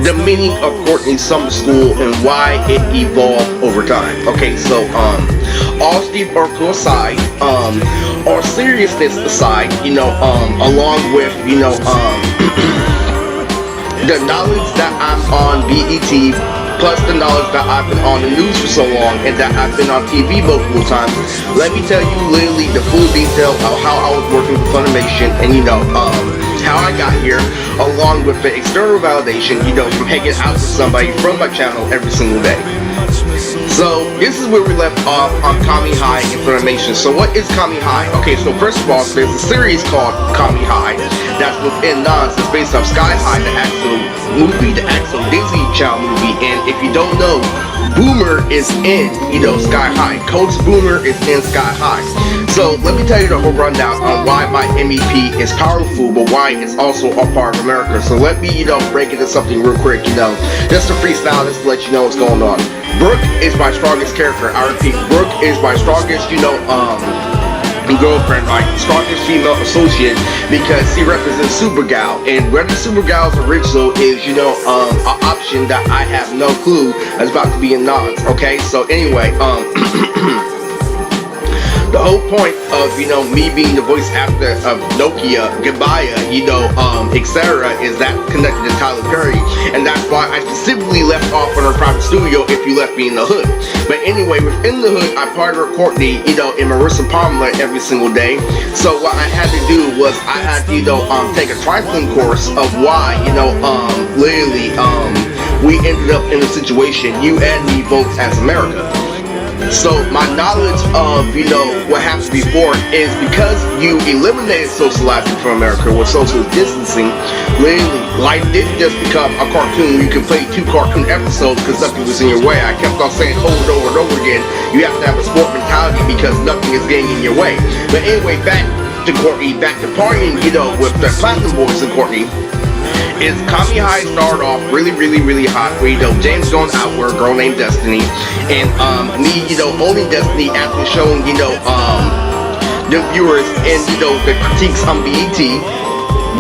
the meaning of Courtney's summer school and why it evolved over time. Okay, so all stereotypical aside, all seriousness aside, along with the knowledge that I'm on BET, plus the knowledge that I've been on the news for so long and that I've been on TV multiple times, let me tell you literally the full detail of how I was working with Funimation and how I got here, along with the external validation, from hanging out with somebody from my channel every single day. So this is where we left off on Kami High and Funimation. So what is Kami High? Okay, so first of all, there's a series called Kami High that's within NOS. It's based off Sky High, the actual movie, the actual Disney Channel movie. And if you don't know, Boomer is in, Sky High. Coach Boomer is in Sky High. So let me tell you the whole rundown on why my MEP is powerful, but why it's also a part of America. So let me, break into something real quick, just to freestyle, just to let you know what's going on. Brooke is my strongest character. I repeat, Brooke is my strongest, girlfriend, right? Strongest female associate, because she represents Supergal, and whether Supergal's original is, an option that I have no clue is about to be in NOS. Okay, so anyway, the whole point of, me being the voice actor of Nokia, Gabaya, etc. is that connected to Tyler Perry, and that's why I specifically left off on her private studio if you left me in the hood. But anyway, within the hood, I partner with Courtney, and Marissa Palmer every single day. So what I had to do was I had to, take a trifling course of why, literally, we ended up in a situation, you and me both as America. So my knowledge of, what happened before is because you eliminated socializing from America with social distancing, literally, life didn't just become a cartoon where you could play 2 cartoon episodes because nothing was in your way. I kept on saying over and over and over again, you have to have a sport mentality because nothing is getting in your way. But anyway, back to Courtney, back to partying, with the Platinum Boys and Courtney. Is Kami High started off really, really, really hot where, James going out with a girl named Destiny, and me, owning Destiny after showing, the viewers and, the critiques on BET.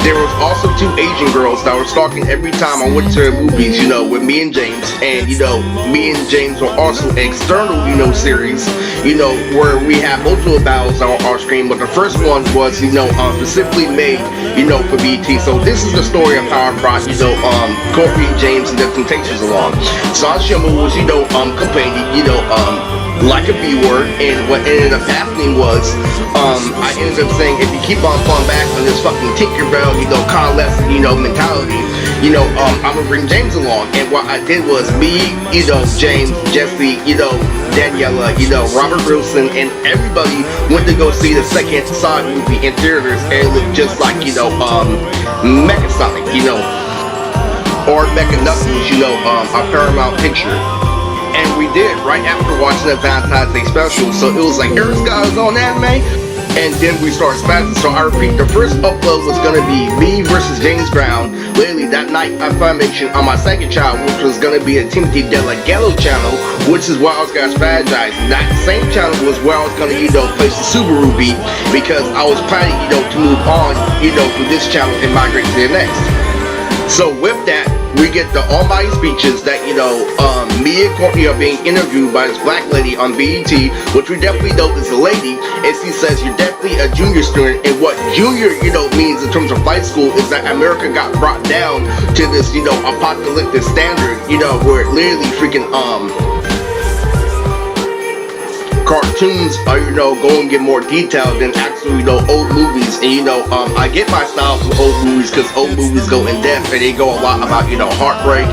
There was also 2 Asian girls that were stalking every time I went to the movies, with me and James, and, me and James were also an external, series, where we have multiple battles on our screen, but the first one was, specifically made, for BET. So this is the story of how I brought, Courtney, James, and the Temptations along. Sanshima was, complaining, like a B word, and what ended up happening was, I ended up saying, if you keep on falling back on this fucking Tinkerbell, convalescent, mentality, I'm gonna bring James along. And what I did was me, James, Jesse, Daniela, Robert Wilson, and everybody went to go see the second Sonic movie in theaters, and it looked just like, Mecha Sonic, or Mecha Knuckles, a Paramount picture. And we did right after watching the Valentine's Day special. So it was like, Eric's guys on anime, and then we started spazzing. So I repeat, the first upload was gonna be me versus James Brown, literally that night at Funimation on my second channel, which was gonna be a Timothy Delaghetto channel, which is where I was gonna spazzize. That same channel was where I was gonna, place the Subaru beat, because I was planning, to move on, from this channel and migrate to the next. So with that, we get the almighty speeches that, me and Courtney are being interviewed by this black lady on BET, which we definitely know is a lady, and she says you're definitely a junior student, and what junior, means in terms of flight school is that America got brought down to this, apocalyptic standard, where it literally freaking, cartoons are, go and get more detailed than actually, old movies. And, I get my style from old movies because old movies go in depth and they go a lot about, heartbreak,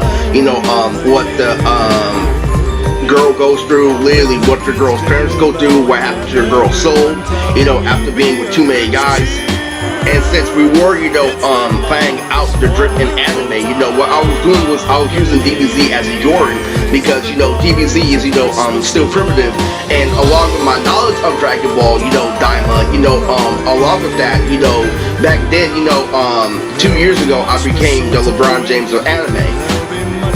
what the, girl goes through, literally what the girl's parents go through, what happened to the girl's soul, after being with too many guys. And since we were, playing out the drip in anime, what I was doing was I was using DBZ as a Jordan, because, DBZ is, still primitive, and along with my knowledge of Dragon Ball, Daima, along with that, back then, 2 years ago, I became the LeBron James of anime.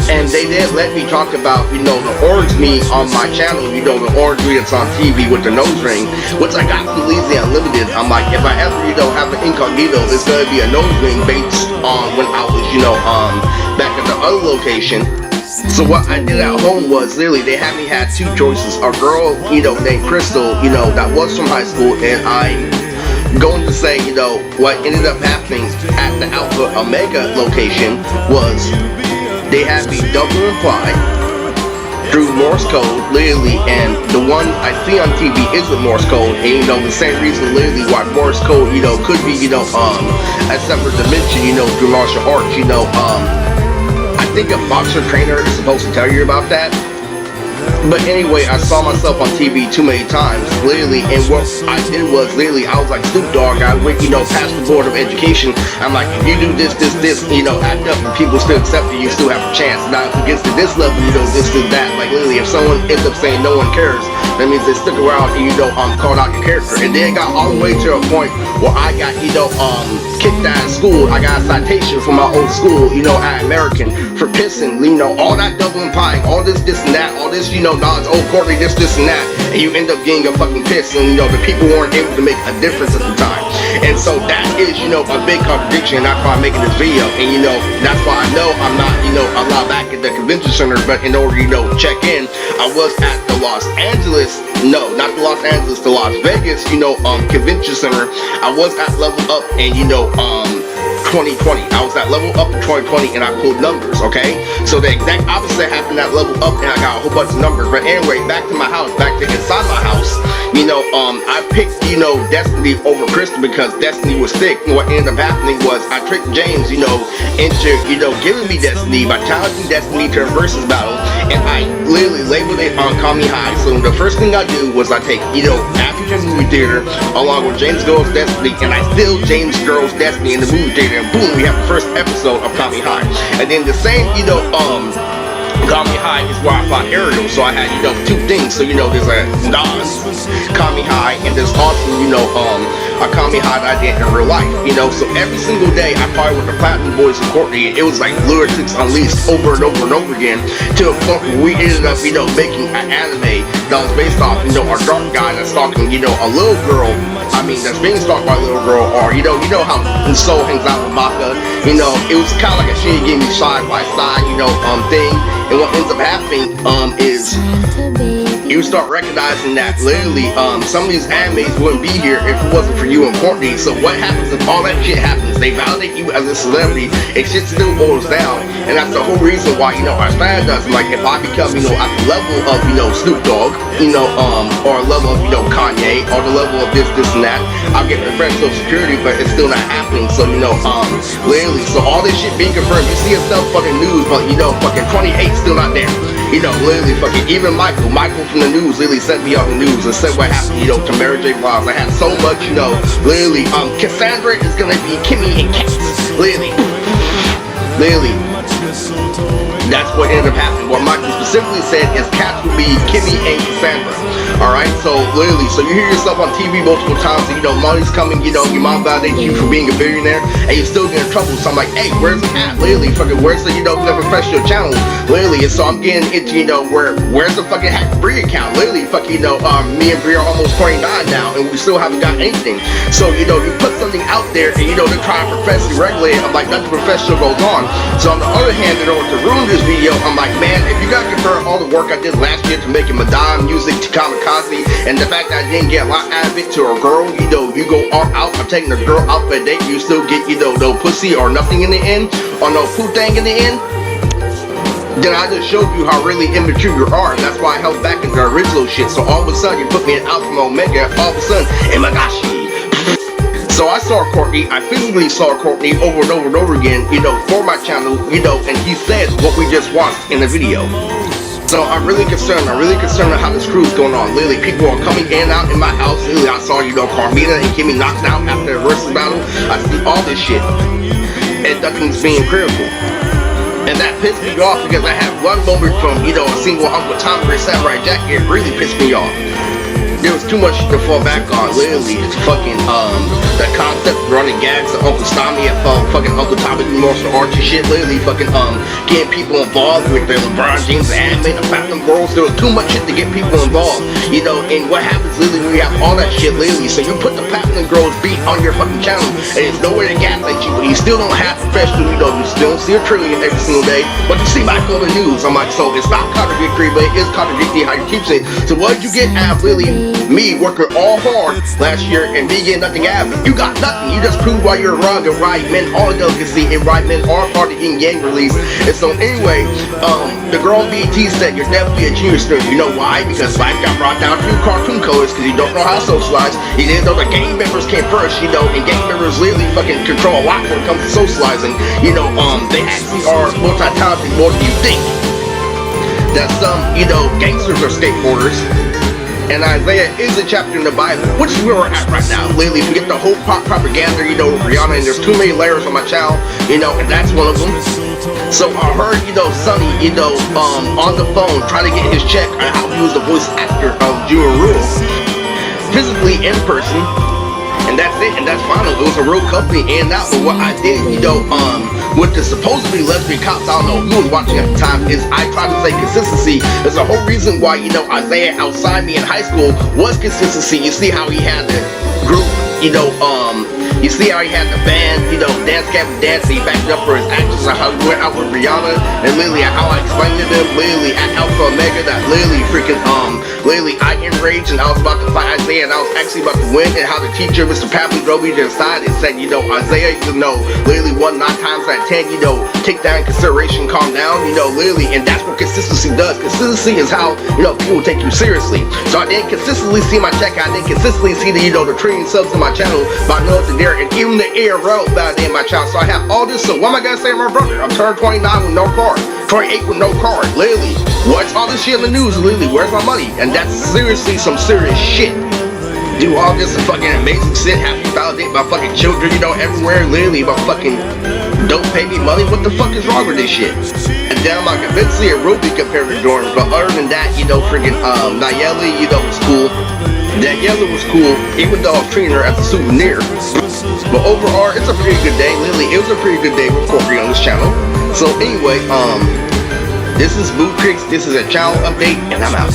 And they did let me talk about, the orange me on my channel, the orange me that's on TV with the nose ring, which I got from Lazy Unlimited. I'm like, if I ever, have an incognito, it's gonna be a nose ring based on when I was, back in the other location. So what I did at home was literally they had me had two choices. A girl, named Crystal, that was from high school, and I'm going to say, what ended up happening at the Alpha Omega location was they had me double imply through Morse code, literally, and the one I see on TV is with Morse code, and the same reason literally why Morse code, could be, a separate dimension, through martial arts, I think a boxer trainer is supposed to tell you about that. But anyway, I saw myself on TV too many times, literally, and what I did was, literally, I was like Snoop Dogg. I went, past the Board of Education. I'm like, if you do this, act up, and people still accept you, you still have a chance. Now, if it gets to this level, this, that. Like, literally, if someone ends up saying no one cares, that means they stick around and, called out your character. And then it got all the way to a point where I got, kicked out of school. I got a citation from my old school, at American, for pissing, all that double implying, all this and that, all this, knowledge, oh, Courtney, this and that, and you end up getting a fucking piss, and, the people weren't able to make a difference at the time. And so that is, a big contradiction, and that's why I'm making this video, and, that's why I know I'm not, allowed back at the convention center, but in order, check in, I was at the Los Angeles, no, not the Los Angeles, the Las Vegas, convention center. I was at Level Up, and, 2020. I was at Level Up in 2020 and I pulled numbers, okay? So the exact opposite happened at Level Up and I got a whole bunch of numbers. But anyway, back to my house, back to inside my house, I picked, Destiny over Crystal because Destiny was thick. And what ended up happening was I tricked James, into, giving me Destiny by challenging Destiny to a versus battle. And I literally labeled it on Kami High. So the first thing I do was I take, African movie theater along with James Girl's Destiny, and I steal James Girl's Destiny in the movie theater, and boom, we have the first episode of Kami High. And then the same, Kami High is where I fought Ariel, so I had, two things. So, there's a Kami High, and there's also, a Kami High that I did in real life, so every single day I fought with the Platinum Boys and Courtney, and it was like Lunatics Unleashed over and over and over again, to a point where we ended up, making an anime that was based off, our dark guy that's stalking, a little girl, that's being stalked by a little girl, or, how Soul hangs out with Maka, it was kind of like a Shinigami side by side, thing. And what ends up happening is you start recognizing that literally some of these animes wouldn't be here if it wasn't for you and Courtney. So what happens if all that shit happens? They validate you as a celebrity, and shit still boils down. And that's the whole reason why, our fan does, like, if I become, at the level of, Snoop Dogg, or a level of, Kanye, or the level of this and that, I'll get the fresh social security, but it's still not happening. So, literally, so all this shit being confirmed, you see yourself fucking news, but, fucking 28 still not there. Literally fucking, even Michael from the news literally sent me on the news and said what happened, to Mary J. Blige. I had so much, literally, Cassandra is gonna be Kimmy and Cats. Literally. That's what ended up happening. What Michael specifically said is Cats will be Kimmy and Cassandra. Alright, so literally, so you hear yourself on TV multiple times, and money's coming, your mom validates you for being a billionaire, and you're still getting in trouble. So I'm like, hey, where's it at? Literally, fucking, where's the, refresh your channel? Literally, and so I'm getting into, where's the fucking Hack Bree account? Literally, fucking, me and Bree are almost 29 now, and we still haven't got anything. So, you put something out there, and, they're trying to professionally regulate it. I'm like, nothing professional goes on. So on the other hand, in order to ruin this video, I'm like, man, if you gotta compare all the work I did last year to making Madonna music to Kamikaze, and the fact that I didn't get a lot out of it to a girl, you go all out, I'm taking a girl out for a date, you still get, no pussy or nothing in the end, or no poo thing in the end, then I just showed you how really immature you are, and that's why I held back in the original shit. So all of a sudden, you put me in Alpha Omega, all of a sudden, Imagashi. So I saw Courtney, I physically saw Courtney over and over and over again, for my channel, and he said what we just watched in the video. So I'm really concerned on how this crew's going on. Literally, people are coming in and out in my house. Literally, I saw, Carmina and Kimmy knocked out after the versus battle. I see all this shit. And nothing's being critical. And that pissed me off because I had one moment from, a single Uncle Tom for Samurai Jack. It really pissed me off. there was too much to fall back on. Literally, it's fucking the concept running gags of Uncle Stommy and fucking Uncle Tommy Marshall Archie shit. Literally, fucking getting people involved with the LeBron James anime, the Platinum Girls. There was too much shit to get people involved, you know. And what happens literally when you have all that shit literally? So you put the Platinum Girls beat on your fucking channel, and it's nowhere to gaslight you, but you still don't have professional, you know. You still don't see a trillion every single day, but you see Michael on the news. I'm like, so it's not contradictory, but it is contradictory how you keep saying. So what did you get out of literally me working all hard last year and me getting nothing out of it? You got nothing. You just proved why you're wrong and right men are delicacy and right men are part of yin yang release. And so anyway, the girl on BET said you're definitely a genius student. You know why? Because life got brought down to cartoon colors because you don't know how to socialize. You didn't know the gang members came first, you know, and gang members literally fucking control a lot when it comes to socializing. You know, they actually are multi-talented more than you think. That some, you know, gangsters are skateboarders. And Isaiah is a chapter in the Bible, which is where we're at right now. Lately, if you get the whole pop propaganda, you know, Rihanna, and there's too many layers on my channel, you know, and that's one of them. So I heard, you know, Sonny, you know, on the phone trying to get his check on how he was the voice actor of Jewel Rule, physically in person, and that's it, and that's final. It was a real company, and that was what I did, you know, with the supposedly lesbian cops. I don't know who was watching at the time, is I tried to say consistency. There's a whole reason why, you know, Isaiah outside me in high school was consistency. You see how he had the group, you know, you see how he had the band, you know, Dance Cabin Dance, he backed up for his actions on how he went out with Rihanna, and literally how I explained to them, literally at Alpha Omega, that literally freaking, literally I enraged and I was about to fight Isaiah and I was actually about to win, and how the teacher, Mr. Pavley, drove me to the side and said, you know, Isaiah, you know, literally 1 9 times out of 10, you know, take that in consideration, calm down, you know, literally, and that's what consistency does. Consistency is how, you know, people take you seriously. So I didn't consistently see my check, I didn't consistently see the, you know, the trillion subs in my channel, but I know it's there, and even the air road that in my channel. So I have all this, so what am I gonna say to my brother? I'm turning 29 with no car, 28 with no car, literally. What's all this shit in the news, literally? Where's my money? And that's seriously some serious shit. Do all this fucking amazing shit, have you validate my fucking children, you know, everywhere, literally, but fucking don't pay me money? What the fuck is wrong with this shit? And then I'm like, eventually it will be compared to Jordan, but other than that, you know, freaking Nayeli, you know, was cool. Daniela was cool, even though I'm treating her as a souvenir. But overall, it's a pretty good day. Literally, it was a pretty good day with Courtney on this channel. So anyway, this is Boo Creeks, this is a channel update, and I'm out.